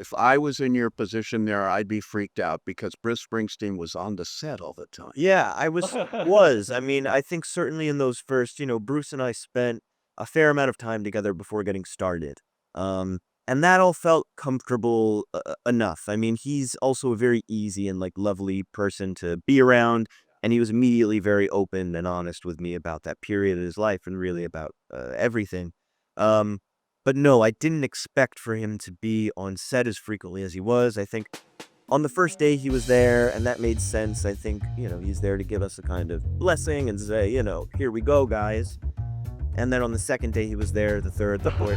If I was in your position there, I'd be freaked out because Bruce Springsteen was on the set all the time. Yeah, I was. I mean, I think certainly in those first, Bruce and I spent a fair amount of time together before getting started. And that all felt comfortable enough. I mean, he's also a very easy and like lovely person to be around. And he was immediately very open and honest with me about that period of his life and really about everything. Um, but no, I didn't expect for him to be on set as frequently as he was. I think on the first day he was there, and that made sense. I think, he's there to give us a kind of blessing and say, here we go, guys. And then on the second day he was there, the third, the fourth.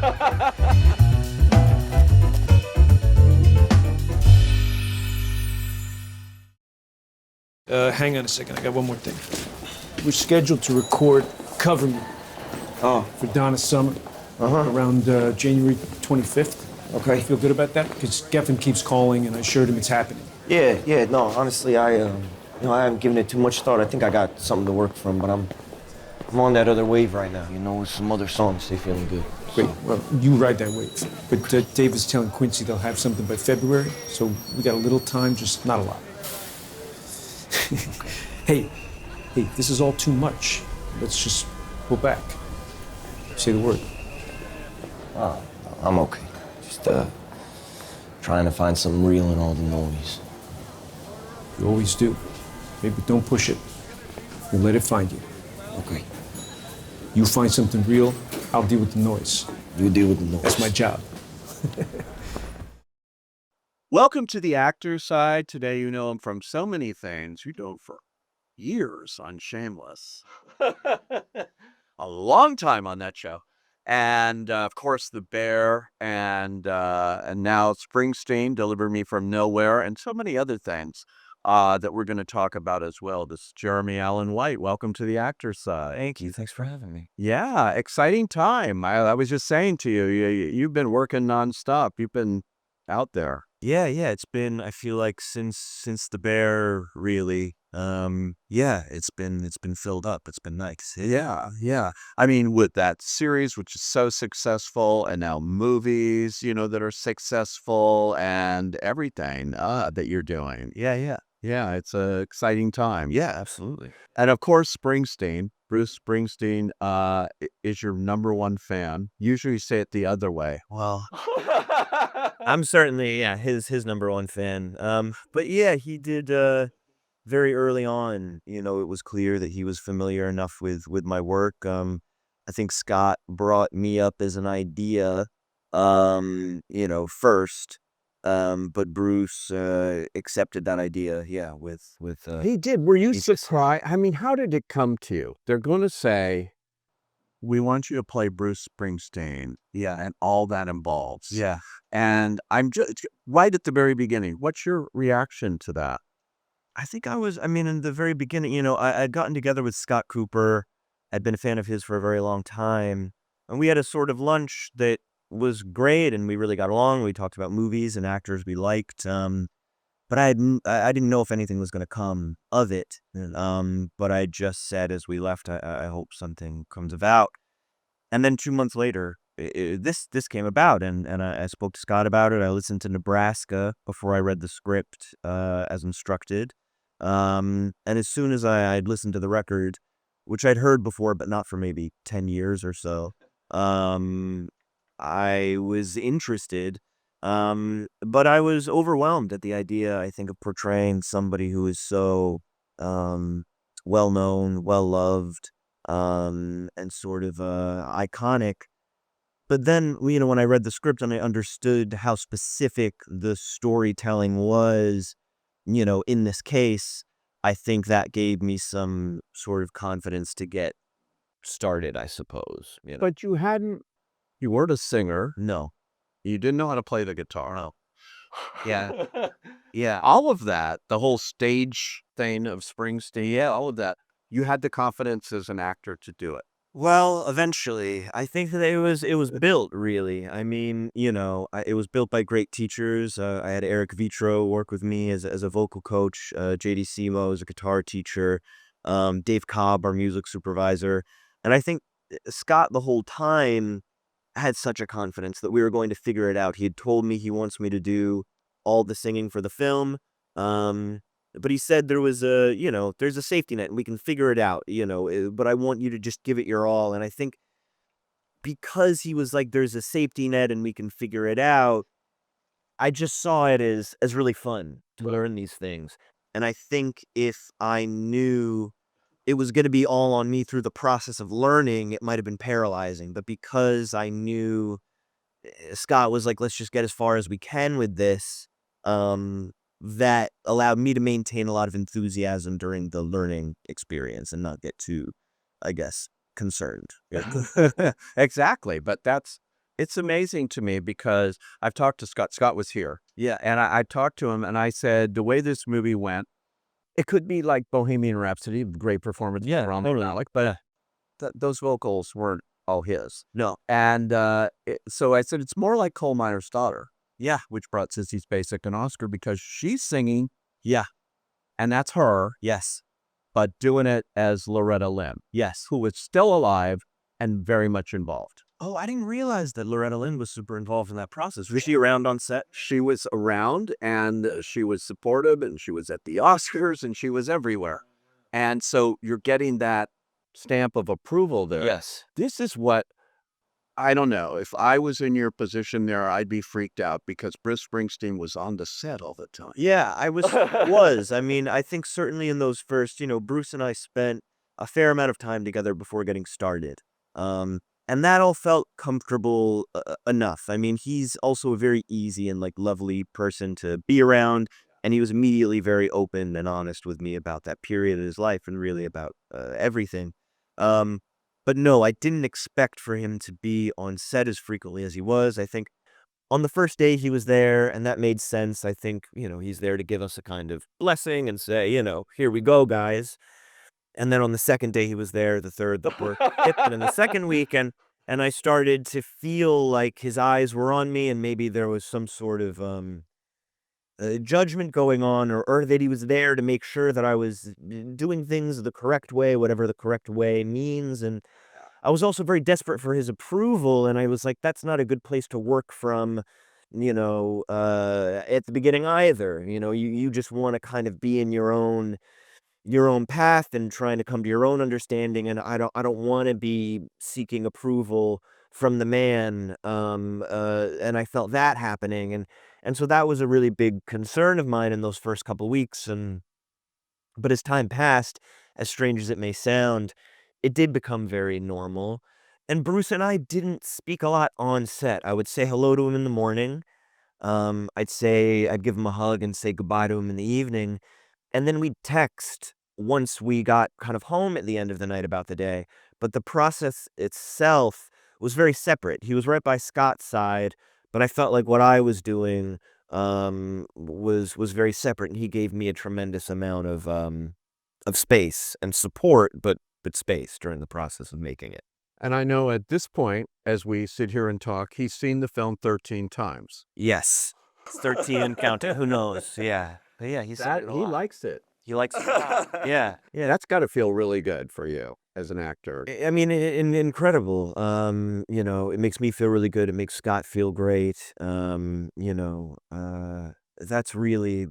Hang on a second, I got one more thing. We're scheduled to record Cover Me for Donna Summer around January 25th. Okay. You feel good about that? Because Geffen keeps calling and I assured him it's happening. Yeah, no, honestly, I haven't given it too much thought. I think I got something to work from, but I'm on that other wave right now, with some other songs. They feeling good. Great, well, you ride that wave. But Dave was telling Quincy they'll have something by February, so we got a little time, just not a lot. Hey, this is all too much. Let's just pull back. Say the word. I'm okay. Just trying to find something real in all the noise. You always do. Maybe don't push it. You let it find you. Okay. You find something real, I'll deal with the noise. You deal with the noise. That's my job. Welcome to the actor side. Today, you know him from so many things. You know him for years on Shameless. A long time on that show. And of course, The Bear, and now Springsteen, Deliver Me from Nowhere, and so many other things that we're going to talk about as well. This is Jeremy Allen White. Welcome to the actor side. Thank you. Thanks for having me. Yeah, exciting time. I was just saying to you, you've been working nonstop. You've been out there. Yeah, it's been, I feel like since The Bear, really. It's been filled up. It's been nice. Yeah. I mean, with that series, which is so successful, and now movies, that are successful, and everything that you're doing. Yeah, it's a exciting time. Yeah, absolutely. And of course, Springsteen, Bruce Springsteen, is your number one fan. Usually you say it the other way. Well, I'm certainly, his number one fan. But yeah, he did very early on, it was clear that he was familiar enough with my work. I think Scott brought me up as an idea, first. But Bruce accepted that idea, with He did. Were you he just- surprised? I mean, how did it come to you? They're going to say, we want you to play Bruce Springsteen. Yeah. And all that involves. Yeah. And I'm just right at the very beginning. What's your reaction to that? In the very beginning, I'd gotten together with Scott Cooper. I'd been a fan of his for a very long time. And we had a sort of lunch that was great, and we really got along. We talked about movies and actors we liked. But I didn't know if anything was going to come of it. But I just said as we left, I hope something comes about. And then 2 months later, this came about, and I spoke to Scott about it. I listened to Nebraska before I read the script as instructed. And as soon as I'd listened to the record, which I'd heard before, but not for maybe 10 years or so, I was interested. But I was overwhelmed at the idea, I think, of portraying somebody who is so well known, well loved, and sort of iconic. But then, when I read the script and I understood how specific the storytelling was, in this case, I think that gave me some sort of confidence to get started, I suppose. But you weren't a singer. No. You didn't know how to play the guitar. No. Yeah. Yeah. All of that, the whole stage thing of Springsteen, all of that, you had the confidence as an actor to do it. Well, eventually, I think that it was built, really. I mean, it was built by great teachers. I had Eric Vitro work with me as a vocal coach, JD Simo as a guitar teacher, Dave Cobb, our music supervisor. And I think Scott the whole time had such a confidence that we were going to figure it out. He had told me he wants me to do all the singing for the film. But he said there was there's a safety net and we can figure it out, but I want you to just give it your all. And I think because he was like, there's a safety net and we can figure it out, I just saw it as really fun to learn these things. And I think if I knew it was going to be all on me through the process of learning, it might have been paralyzing. But because I knew Scott was like, let's just get as far as we can with this, that allowed me to maintain a lot of enthusiasm during the learning experience and not get too, I guess, concerned. Yeah. Exactly. But it's amazing to me because I've talked to Scott. Scott was here. Yeah. And I talked to him and I said, the way this movie went, it could be like Bohemian Rhapsody, great performance Yeah, from totally. Malik, but those vocals weren't all his. No. And so I said, it's more like Coal Miner's Daughter, Yeah. which brought Sissy Spacek an Oscar because she's singing, Yeah. and that's her, Yes. but doing it as Loretta Lynn, Yes. who was still alive and very much involved. Oh, I didn't realize that Loretta Lynn was super involved in that process. Was she around on set? She was around and she was supportive and she was at the Oscars and she was everywhere. And so you're getting that stamp of approval there. Yes. This is what, I don't know, if I was in your position there, I'd be freaked out because Bruce Springsteen was on the set all the time. Yeah, I was. I mean, I think certainly in those first, Bruce and I spent a fair amount of time together before getting started. And that all felt comfortable enough. I mean, he's also a very easy and like lovely person to be around. And he was immediately very open and honest with me about that period of his life and really about everything. But no, I didn't expect for him to be on set as frequently as he was. I think on the first day he was there, and that made sense. I think, he's there to give us a kind of blessing and say, here we go, guys. And then on the second day he was there, the third, the fourth, fifth, and in the second week, and I started to feel like his eyes were on me, and maybe there was some sort of judgment going on, or that he was there to make sure that I was doing things the correct way, whatever the correct way means. And I was also very desperate for his approval, and I was like, that's not a good place to work from, at the beginning either. You just want to kind of be in your own path and trying to come to your own understanding, and I don't want to be seeking approval from the man. And I felt that happening, and so that was a really big concern of mine in those first couple weeks. But as time passed, as strange as it may sound, it did become very normal. And Bruce and I didn't speak a lot on set. I would say hello to him in the morning. I'd give him a hug and say goodbye to him in the evening. And then we'd text once we got kind of home at the end of the night about the day. But the process itself was very separate. He was right by Scott's side, but I felt like what I was doing was very separate, and he gave me a tremendous amount of space and support, but space during the process of making it. And I know at this point, as we sit here and talk, he's seen the film 13 times. Yes. 13 and counting. Who knows? Yeah. But yeah, he likes it. He likes it. Yeah. Yeah, that's got to feel really good for you as an actor. I mean, incredible. It makes me feel really good. It makes Scott feel great. That's really,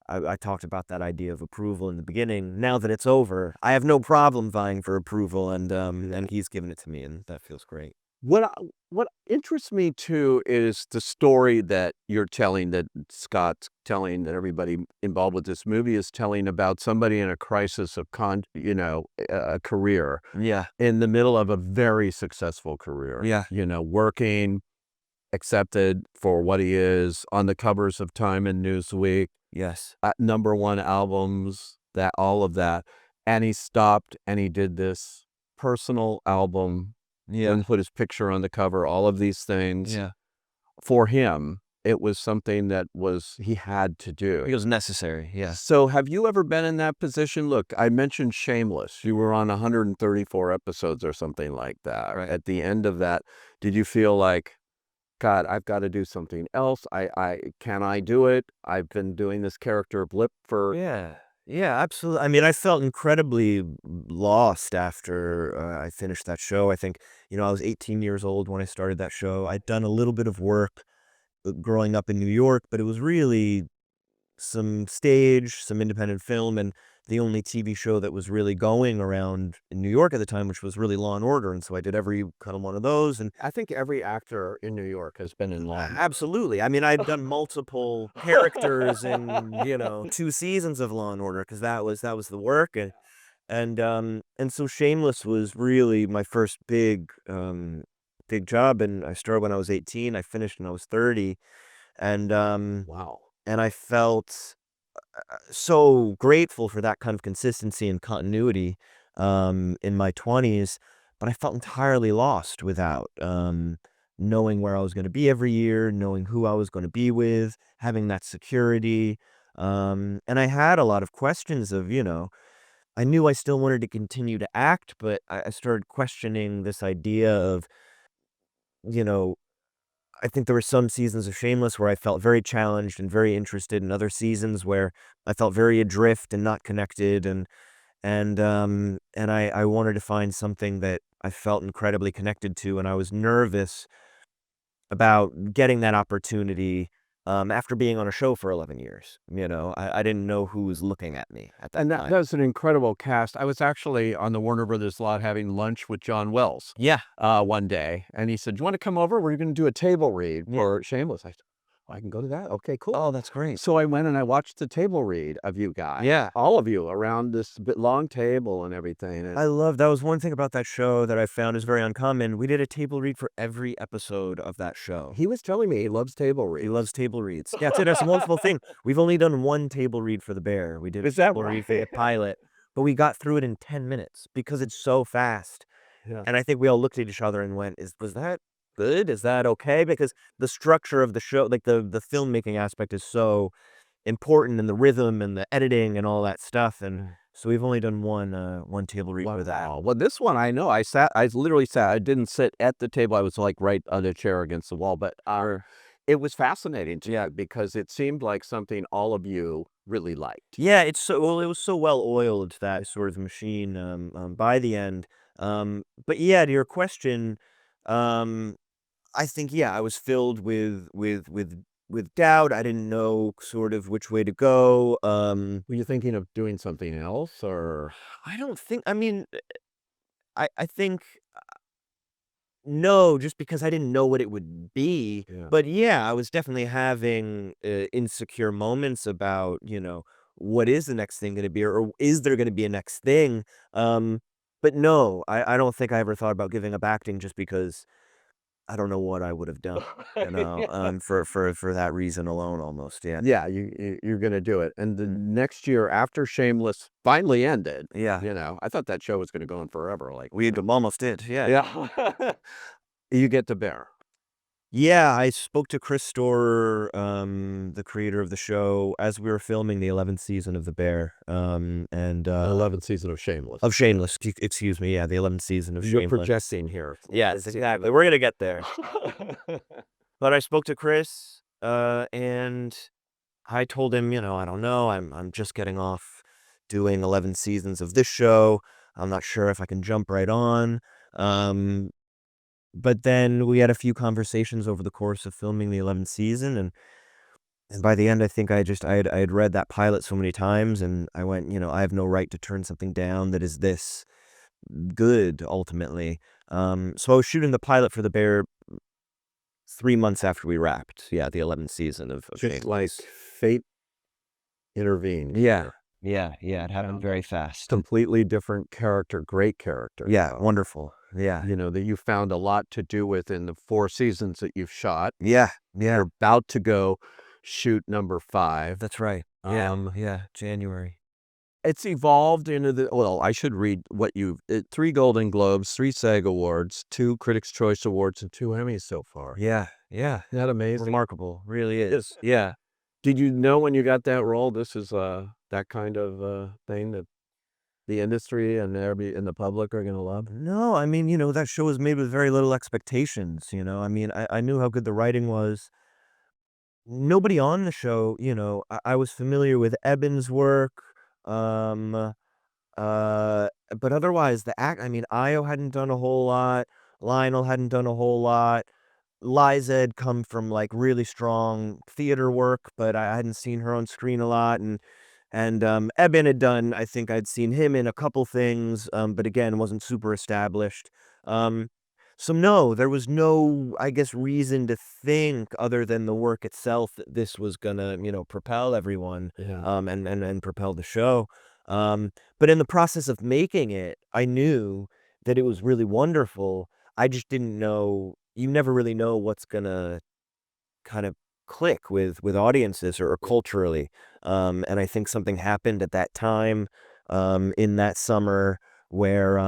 I talked about that idea of approval in the beginning. Now that it's over, I have no problem vying for approval, and he's given it to me, and that feels great. What interests me too is the story that you're telling, that Scott's telling, that everybody involved with this movie is telling about somebody in a crisis of a career. Yeah. In the middle of a very successful career. Yeah. Working, accepted for what he is, on the covers of Time and Newsweek, Yes. #1 albums, all of that. And he stopped and he did this personal album. Yeah. And put his picture on the cover, all of these things. Yeah. For him, it was something that he had to do. It was necessary. Yeah. So have you ever been in that position? Look, I mentioned Shameless. You were on 134 episodes or something like that. Right. At the end of that, did you feel like, God, I've got to do something else? Can I do it? I've been doing this character blip for... Yeah. Yeah, absolutely. I mean, I felt incredibly lost after I finished that show. I think, I was 18 years old when I started that show. I'd done a little bit of work growing up in New York, but it was really some stage, some independent film, and the only TV show that was really going around in New York at the time, which was really Law and Order. And so I did every kind of one of those. And I think every actor in New York has been in Law. absolutely. I mean, I'd done multiple characters in, 2 seasons of Law and Order because that was the work. And so Shameless was really my first big job. And I started when I was 18. I finished when I was 30. And Wow. and I felt so grateful for that kind of consistency and continuity in my 20s, but I felt entirely lost without knowing where I was going to be every year, knowing who I was going to be with, having that security. And I had a lot of questions of, I knew I still wanted to continue to act, but I started questioning this idea of, you know, I think there were some seasons of Shameless where I felt very challenged and very interested, and other seasons where I felt very adrift and not connected, and I wanted to find something that I felt incredibly connected to, and I was nervous about getting that opportunity after being on a show for 11 years. I didn't know who was looking at me at that And time. that was an incredible cast. I was actually on the Warner Brothers lot having lunch with John Wells Yeah, one day, and he said, "Do you want to come over? We're going to do a table read yeah. for Shameless." I said, "Oh, I can go to that. Okay, cool." Oh, that's great. So I went and I watched the table read of you guys, Yeah. all of you around this long table and everything. And I love that was one thing about that show that I found is very uncommon. We did a table read for every episode of that show. he was telling me he loves table reads. He loves table reads. Yeah, that's a wonderful thing. We've only done one table read for The Bear. We did a Is that table read for the right? pilot, but we got through it in 10 minutes because it's so fast. Yeah. And I think we all looked at each other and went, was that good? Is that okay? Because the structure of the show, like the filmmaking aspect is so important, and the rhythm and the editing and all that stuff. And so we've only done one table read for that. Wow. Well, this one I know. I literally sat. I didn't sit at the table. I was like right on a chair against the wall. But it was fascinating to me because it seemed like something all of you really liked. Yeah, it was so well oiled, that sort of machine by the end. But yeah, to your question, um, I think I was filled with doubt. I didn't know sort of which way to go. Were you thinking of doing something else, or I don't think. I mean, I think no, just because I didn't know what it would be. Yeah. But yeah, I was definitely having insecure moments about, what is the next thing going to be, or is there going to be a next thing? But no, I don't think I ever thought about giving up acting just because I don't know what I would have done, for that reason alone, almost. Yeah. yeah, you're gonna do it? And the next year after Shameless finally ended, Yeah. I thought that show was gonna go on forever. Like, We almost did. Yeah. yeah, you get to Bear. Yeah, I spoke to Chris Storer, the creator of the show, as we were filming the 11th season of The Bear, and 11th season of Shameless. of Shameless. Excuse me, yeah, the 11th season of You're Shameless. projecting here. Yes, exactly. We're gonna get there. But I spoke to Chris, and I told him, I don't know, I'm just getting off doing 11 seasons of this show. I'm not sure if I can jump right on. But then we had a few conversations over the course of filming the 11th season, and by the end, I think I had read that pilot so many times, and I went, I have no right to turn something down that is this good ultimately. So I was shooting the pilot for The Bear 3 months after we wrapped, the 11th season of Just like Shameless. fate intervened. Yeah, it happened very fast. Completely different character, great character. Yeah, wonderful. Yeah, That you found a lot to do with in the 4 seasons that you've shot. yeah. You're about to go shoot number 5. That's right. Yeah, January. It's evolved into I should read what 3 Golden Globes, 3 SAG Awards, 2 Critics' Choice Awards, and 2 Emmys so far. Yeah. Isn't that amazing? Remarkable, really is. Yes. Yeah. Did you know when you got that role, this is that kind of thing that the industry and the public are gonna love? No, I mean, that show was made with very little expectations, I mean, I knew how good the writing was. Nobody on the show, I was familiar with Eben's work. Um, but otherwise, I mean, Io hadn't done a whole lot. Lionel hadn't done a whole lot. Liza had come from like really strong theater work, but I hadn't seen her on screen a lot. And Eben had done, I think I'd seen him in a couple things, but again, wasn't super established. Um, so no, there was no, I guess, reason to think other than the work itself that this was gonna, propel everyone, Yeah. and propel the show. But in the process of making it, I knew that it was really wonderful. I just didn't know. You never really know what's gonna kind of click with audiences or culturally. And I think something happened at that time, in that summer where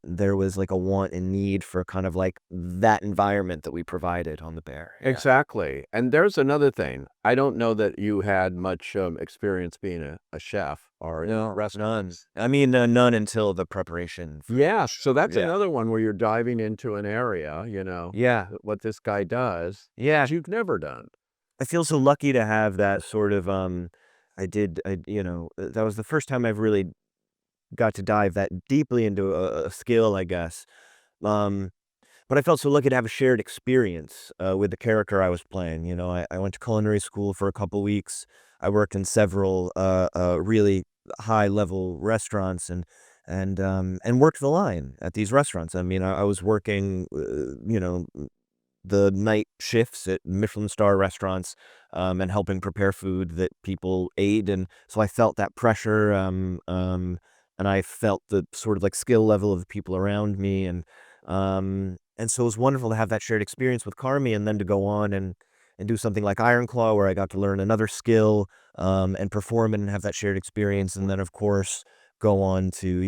there was like a want and need for kind of like that environment that we provided on the Bear. Yeah. Exactly. And there's another thing. I don't know that you had much experience being a chef or in No, restaurants. none. I mean, none until the preparation. Yeah. So that's Yeah. another one where you're diving into an area, Yeah. what this guy does Yeah. that you've never done. I feel so lucky to have that sort of, that was the first time I've really got to dive that deeply into a skill, I guess. Um, but I felt so lucky to have a shared experience with the character I was playing. I went to culinary school for a couple weeks. I worked in several really high level restaurants and worked the line at these restaurants. I mean, I was working, the night shifts at Michelin star restaurants, and helping prepare food that people ate, and so I felt that pressure, and I felt the sort of like skill level of the people around me, and so it was wonderful to have that shared experience with Carmi, and then to go on and do something like Iron Claw, where I got to learn another skill, and perform it and have that shared experience, and then of course go on to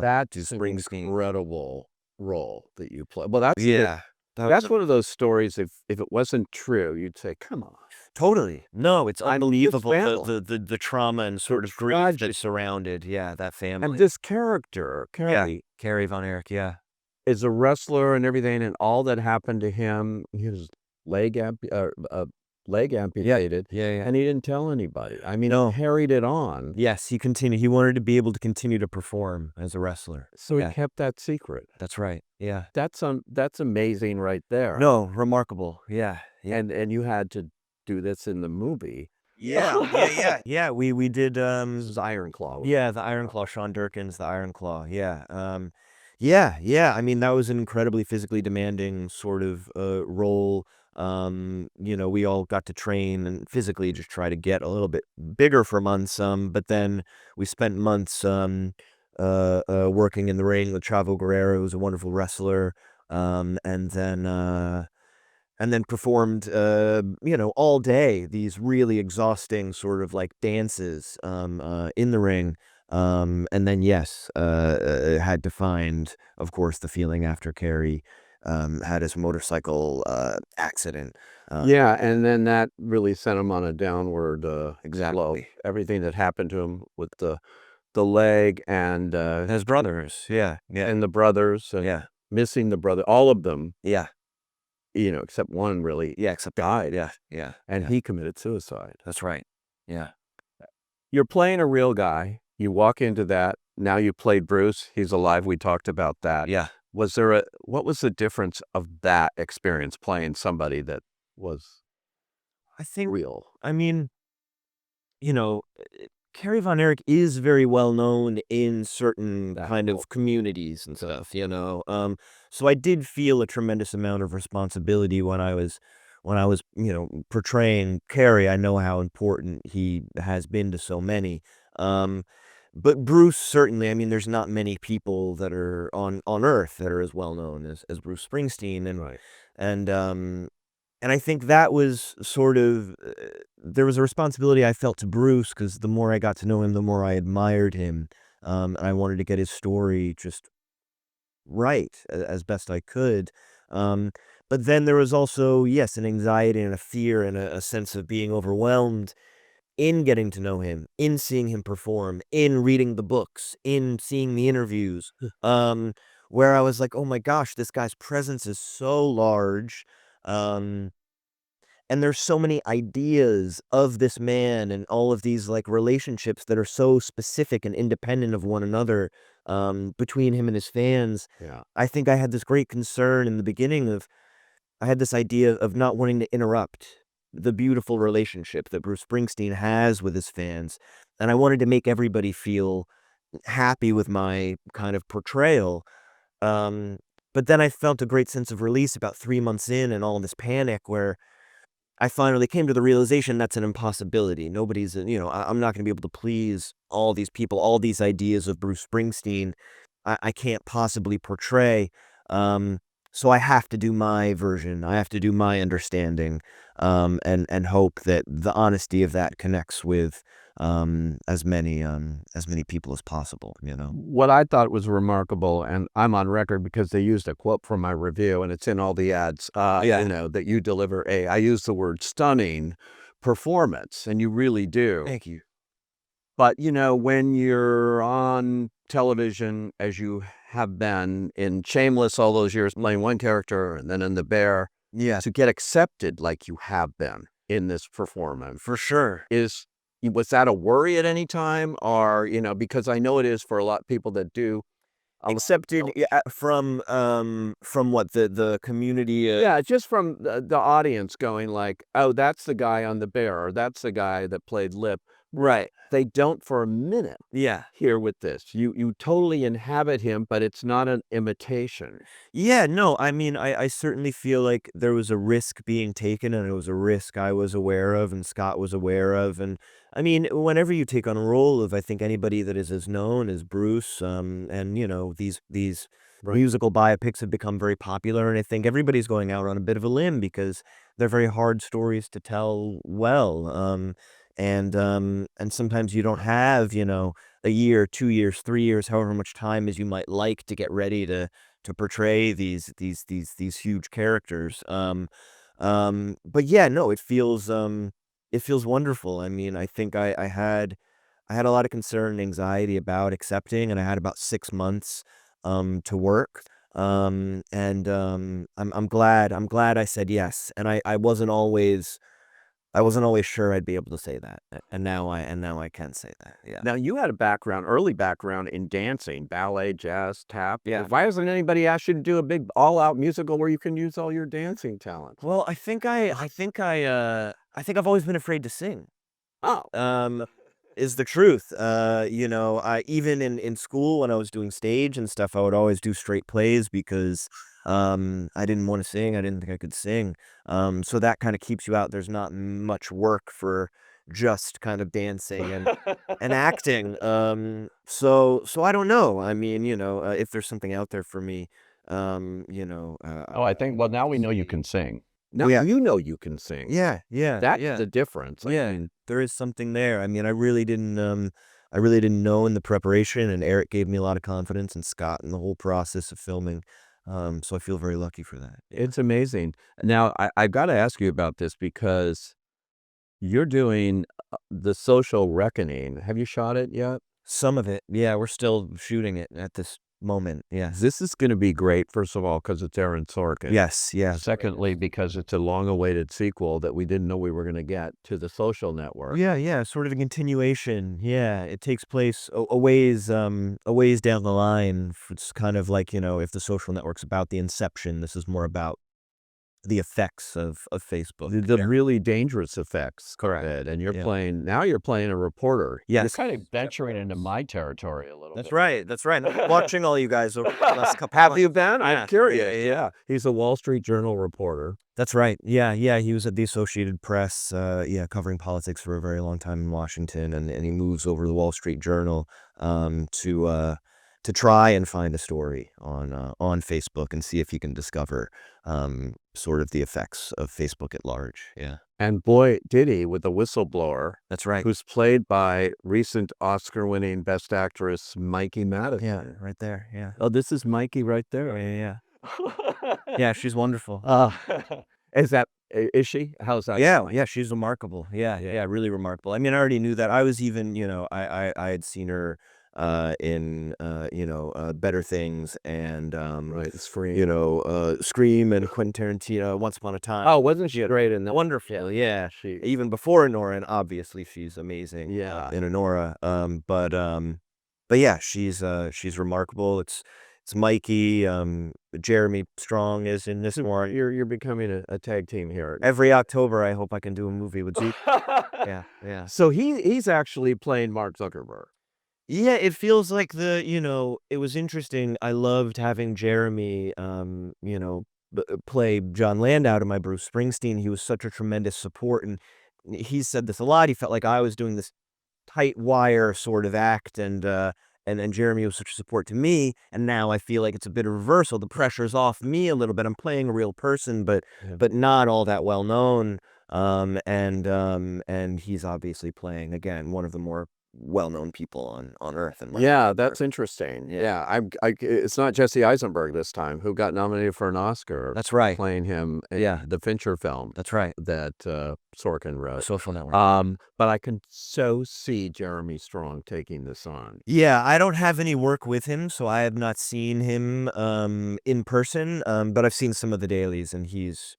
That's an Springsteen. incredible role that you play. Well, that's Yeah. that's one of those stories. If it wasn't true, you'd say, "Come on." Totally. No, it's I'm unbelievable family. the trauma and sort of grief Tragedy. that surrounded, that family. And this character, Carrie, Carrie Von Erich, yeah. is a wrestler and everything, and all that happened to him, his leg amputated, Yeah. and he didn't tell anybody. I mean, No. he carried it on, Yes, he continued. He wanted to be able to continue to perform as a wrestler. so he Yeah. kept that secret. That's right. Yeah. That's amazing right there. No, remarkable. Yeah. Yeah. And you had to do this in the movie. Yeah. Yeah, we did This is Iron Claw. yeah, the Iron Claw, Sean Durkin's The Iron Claw, yeah, yeah, I mean, that was an incredibly physically demanding sort of, role, we all got to train and physically just try to get a little bit bigger for months, but then we spent months, working in the ring with Chavo Guerrero, who's a wonderful wrestler, and then performed, all day these really exhausting sort of like dances, in the ring. And then, yes, had to find, of course, the feeling after Carrie, had his motorcycle, accident. Yeah, and then that really sent him on a downward slope. Exactly. Everything that happened to him with the leg and His brothers. Yeah. the brothers, Yeah. missing the brother, all of them, Yeah. except one really Yeah. Except died. Yeah. And he committed suicide. That's right. Yeah. You're playing a real guy. You walk into that. Now you played Bruce. He's alive. We talked about that. Yeah. What was the difference of that experience playing somebody that was I think, real? I mean, you know, Carrie Von Erich is very well known in certain That kind whole- of communities and stuff, so I did feel a tremendous amount of responsibility when I was, portraying Carrie. I know how important he has been to so many. Um, but Bruce, certainly, I mean, there's not many people that are on Earth that are as well known as Bruce Springsteen, Right. and um and I think that was sort of, there was a responsibility I felt to Bruce, because the more I got to know him, the more I admired him, and I wanted to get his story just right, as best I could. Um, but then there was also, yes, an anxiety and a fear and a sense of being overwhelmed in getting to know him, in seeing him perform, in reading the books, in seeing the interviews, where I was like, oh my gosh, this guy's presence is so large. Um, and there's so many ideas of this man and all of these like relationships that are so specific and independent of one another between him and his fans. Yeah. I think I had this great concern in the beginning of I had this idea of not wanting to interrupt the beautiful relationship that Bruce Springsteen has with his fans, and I wanted to make everybody feel happy with my kind of portrayal. Um, but then I felt a great sense of release about 3 months in and all this panic where I finally came to the realization that's an impossibility. Nobody's, I'm not going to be able to please all these people, all these ideas of Bruce Springsteen. I can't possibly portray. Um, so I have to do my version. I have to do my understanding, and hope that the honesty of that connects with as many people as possible. What I thought was remarkable, and I'm on record because they used a quote from my review, and it's in all the ads, that you deliver I use the word stunning performance, and you really do. Thank you. But, when you're on television, as you have been in Shameless all those years, playing one character, and then in The Bear, Yeah, to get accepted like you have been in this performance, for sure. was that a worry at any time? Or, because I know it is for a lot of people that do. Accepted from what the community. Yeah, just from the audience going like, oh, that's the guy on The Bear, or that's the guy that played Lip. Right. They don't for a minute Yeah. here with this. You totally inhabit him, but it's not an imitation. Yeah, no, I mean, I certainly feel like there was a risk being taken, and it was a risk I was aware of and Scott was aware of. And I mean, whenever you take on a role of, I think, anybody that is as known as Bruce, and these Right. musical biopics have become very popular, and I think everybody's going out on a bit of a limb because they're very hard stories to tell well. And sometimes you don't have, a year, 2 years, 3 years, however much time as you might like to get ready to portray these huge characters. But yeah, no, it feels wonderful. I mean, I think I had a lot of concern and anxiety about accepting, and I had about 6 months to work. I'm glad I said yes, and I wasn't always sure I'd be able to say that, and now I can say that. Yeah. Now, you had early background in dancing, ballet, jazz, tap. Yeah. Why hasn't anybody asked you to do a big all-out musical where you can use all your dancing talent? Well, I think I've always been afraid to sing. Oh, Is the truth. I even in school when I was doing stage and stuff, I would always do straight plays because I didn't want to sing. I didn't think I could sing. So that kind of keeps you out. There's not much work for just kind of dancing and acting. So I don't know. I mean, if there's something out there for me, Oh, I think, well, now we know you can sing. Now yeah. you know you can sing. Yeah, yeah, That's yeah. the difference. Yeah, there is something there. I mean, I really didn't know in the preparation, and Eric gave me a lot of confidence, and Scott in the whole process of filming. So I feel very lucky for that. Yeah. It's amazing. Now, I've got to ask you about this because you're doing The Social Reckoning. Have you shot it yet? Some of it, yeah, we're still shooting it at this moment. Yeah. This is going to be great, first of all, because it's Aaron Sorkin. Yes, yeah. Secondly, because it's a long-awaited sequel that we didn't know we were going to get to The Social Network. Yeah, yeah, sort of a continuation. Yeah, it takes place a ways down the line. It's kind of like, if The Social Network's about the inception, this is more about the effects of Facebook. The really dangerous effects. Correct. Ed, and you're Yeah. playing a reporter. Yes. You're kind of venturing into my territory a little That's bit. right. That's right. I'm watching all you guys over the last couple Have months. you been? Yeah, I'm curious. yeah. He's a Wall Street Journal reporter. That's right. Yeah, yeah. He was at the Associated Press, covering politics for a very long time in Washington, and he moves over to the Wall Street Journal to try and find a story on Facebook and see if he can discover sort of the effects of Facebook at large. Yeah, And boy, did he, with the whistleblower, that's right. who's played by recent Oscar-winning Best Actress Mikey Madison. Yeah, right there. Yeah. Oh, this is Mikey right Yeah, there. yeah, yeah. Yeah, she's wonderful. Is she? How's that Yeah, going? yeah, she's remarkable. Yeah, yeah, really remarkable. I mean, I already knew that. I was even, I had seen her in Better Things and Right, Scream. Scream and Quentin Tarantino, Once Upon a Time. Oh, wasn't she Yeah. great in that? Wonderful, yeah. She Even before Nora, and obviously she's amazing. Yeah. In Nora. But yeah, she's remarkable. It's Mikey. Jeremy Strong is in this one. You're becoming a tag team here. Every October, I hope I can do a movie with you. Yeah. So he's actually playing Mark Zuckerberg. Yeah, it feels like it was interesting. I loved having Jeremy, play John Landau to my Bruce Springsteen. He was such a tremendous support, and he said this a lot. He felt like I was doing this tight wire sort of act, and Jeremy was such a support to me. And now I feel like it's a bit of reversal. The pressure's off me a little bit. I'm playing a real person, but Yeah. but not all that well known. And he's obviously playing again one of the more well-known people on Earth. And Yeah, that's interesting. Yeah, it's not Jesse Eisenberg this time, who got nominated for an Oscar. That's right. Playing him in Yeah. the Fincher film That's right. that Sorkin wrote. Social Network. But I can so see Jeremy Strong taking this on. Yeah, I don't have any work with him, so I have not seen him in person. But I've seen some of the dailies, and he's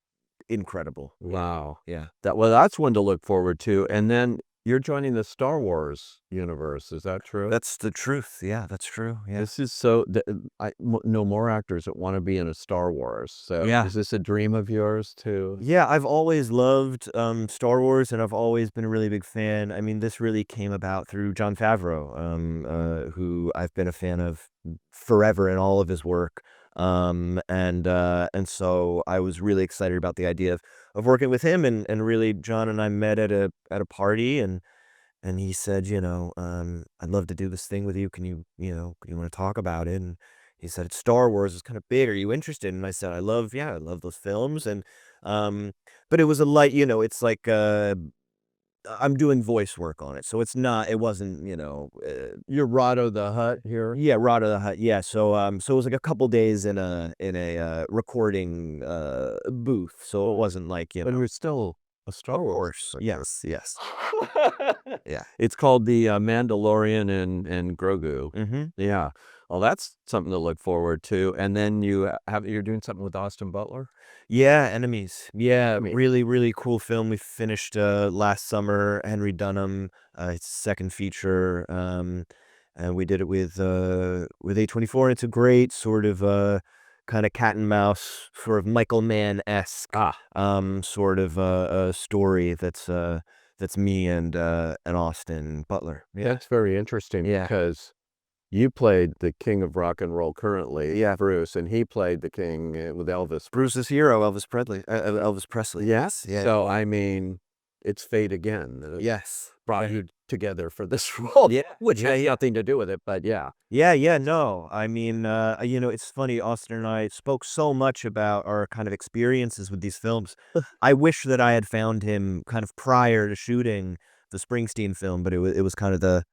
incredible. Wow. Yeah. That's one to look forward to. And then you're joining the Star Wars universe. Is that true? That's the truth. Yeah, that's true. Yeah. This is I know more actors that want to be in a Star Wars. So Yeah. is this a dream of yours too? Yeah, I've always loved Star Wars, and I've always been a really big fan. I mean, this really came about through Jon Favreau, who I've been a fan of forever in all of his work. And so I was really excited about the idea of working with him, and really John and I met at a party, and he said, I'd love to do this thing with you. Can you want to talk about it? And he said, it's Star Wars. It's kind of big. Are you interested? And I said, I love those films. And, but it was a light, it's like, I'm doing voice work on it. So it wasn't, You're Rado the Hutt here. yeah, Rod of the Hut. Yeah. So it was like a couple days in a recording, booth. So it wasn't like, But we're still a Star of Wars. course. Yes. Yeah. It's called the Mandalorian and Grogu. Mm-hmm. Yeah. Well, that's something to look forward to. And then you're doing something with Austin Butler. Yeah, Enemies. Yeah, Enemies. really, really cool film. We finished last summer. Henry Dunham, its second feature, and we did it with A24. And it's a great sort of kind of cat and mouse, sort of Michael Mann-esque sort of a story that's me and Austin Butler. Yeah, That's very interesting Yeah. because you played the king of rock and roll currently, Yeah. Bruce, and he played the king with Elvis. Bruce's hero, Elvis Presley. Yes. Yeah. So, I mean, it's fate again that Yes. brought you together for this role. Yeah. Which has Yeah. nothing to do with it, but yeah. Yeah, no. I mean, it's funny, Austin and I spoke so much about our kind of experiences with these films. I wish that I had found him kind of prior to shooting the Springsteen film, but it was kind of the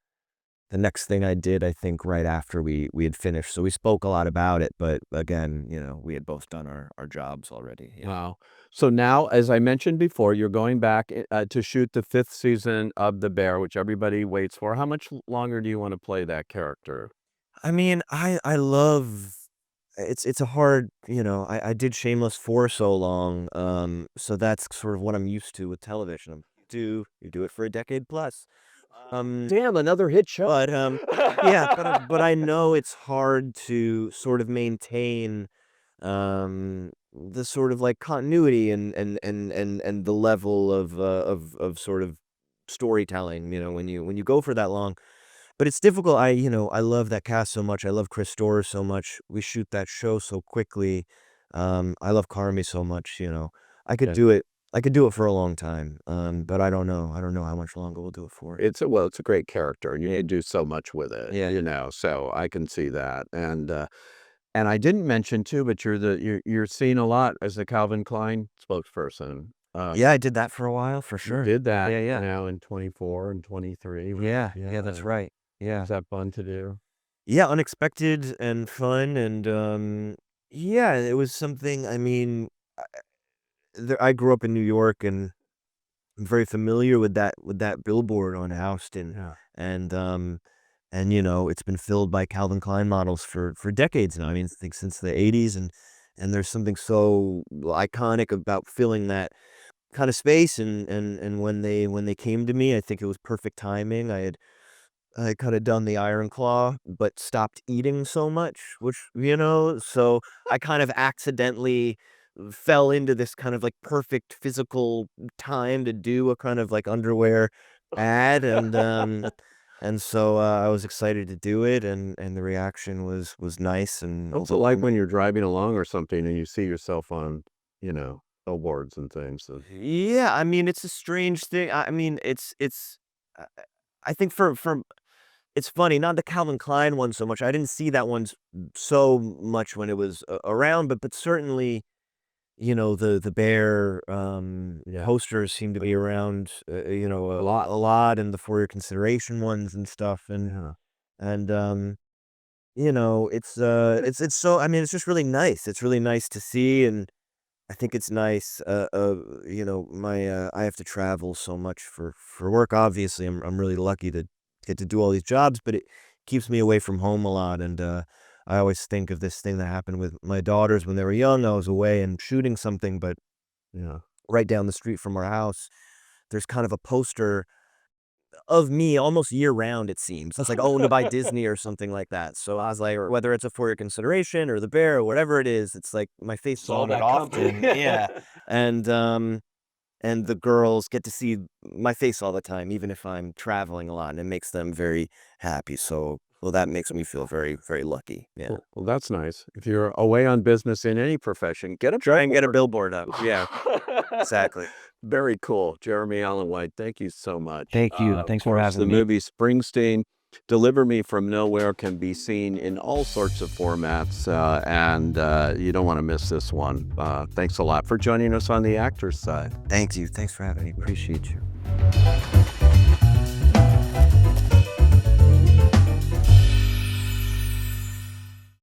next thing I did, I think, right after we had finished. So we spoke a lot about it, but again, we had both done our jobs already. Yeah. Wow. So now, as I mentioned before, you're going back to shoot the 5th season of The Bear, which everybody waits for. How much longer do you want to play that character? I mean, I love it's a hard, I did Shameless for so long, so that's sort of what I'm used to with television. You do it for a decade plus. Damn, another hit show. But yeah, but I know it's hard to sort of maintain the sort of like continuity and the level of sort of storytelling, when you go for that long. But it's difficult. I love that cast so much. I love Chris Storer so much. We shoot that show so quickly. I love Carmy so much, I could Yeah. do it. I could do it for a long time. But I don't know. I don't know how much longer we'll do it for. It's a great character. You can do so much with it. Yeah. So I can see that. And I didn't mention too, but you're seen a lot as the Calvin Klein spokesperson. Yeah, I did that for a while, for sure. You did that. Yeah. Now in 24 and 23. Yeah, that's right. Yeah. Is that fun to do? Yeah, unexpected and fun, and yeah, it was something. I mean, I grew up in New York, and I'm very familiar with that billboard on Houston, Yeah. and And, you know, it's been filled by Calvin Klein models for decades now. I mean, I think since the 80s, and there's something so iconic about filling that kind of space. And when they came to me, I think it was perfect timing. I kind of done the Iron Claw, but stopped eating so much, which, you know, so I kind of accidentally fell into this kind of like perfect physical time to do a kind of like underwear ad. And so I was excited to do it, and the reaction was nice and What's it like when you're driving along or something and you see yourself on, billboards and things? yeah, I mean, it's a strange thing. I mean, uh, I think for it's funny, not the Calvin Klein one so much. I didn't see that one so much when it was around, but certainly, you know, the bear Yeah. posters seem to be around, a lot, and the for your consideration ones and stuff, Yeah. and you know, it's so. I mean, it's just really nice. It's really nice to see, and I think it's nice. You know, I have to travel so much for work. Obviously, I'm really lucky to get to do all these jobs, but it keeps me away from home a lot. And I always think of this thing that happened with my daughters when they were young. I was away and shooting something, but Yeah. right down the street from our house, there's kind of a poster of me almost year round, it seems. It's like owned by Disney or something like that. So I was like, or whether it's a For Your Consideration or the bear or whatever it is, it's like my face is all on it that company. often. Yeah. And and the girls get to see my face all the time, even if I'm traveling a lot, and it makes them very happy. So well, that makes me feel very, very lucky. Yeah. Well, that's nice. If you're away on business in any profession, get a Try and get a billboard. billboard up. Yeah, exactly. Very cool. Jeremy Allen White, thank you so much. Thank you. Of Thanks for course, having the me. movie Springsteen, Deliver Me From Nowhere can be seen in all sorts of formats, and you don't want to miss this one. Thanks a lot for joining us on the Actors Side. Thank you. Thanks for having me. Appreciate you.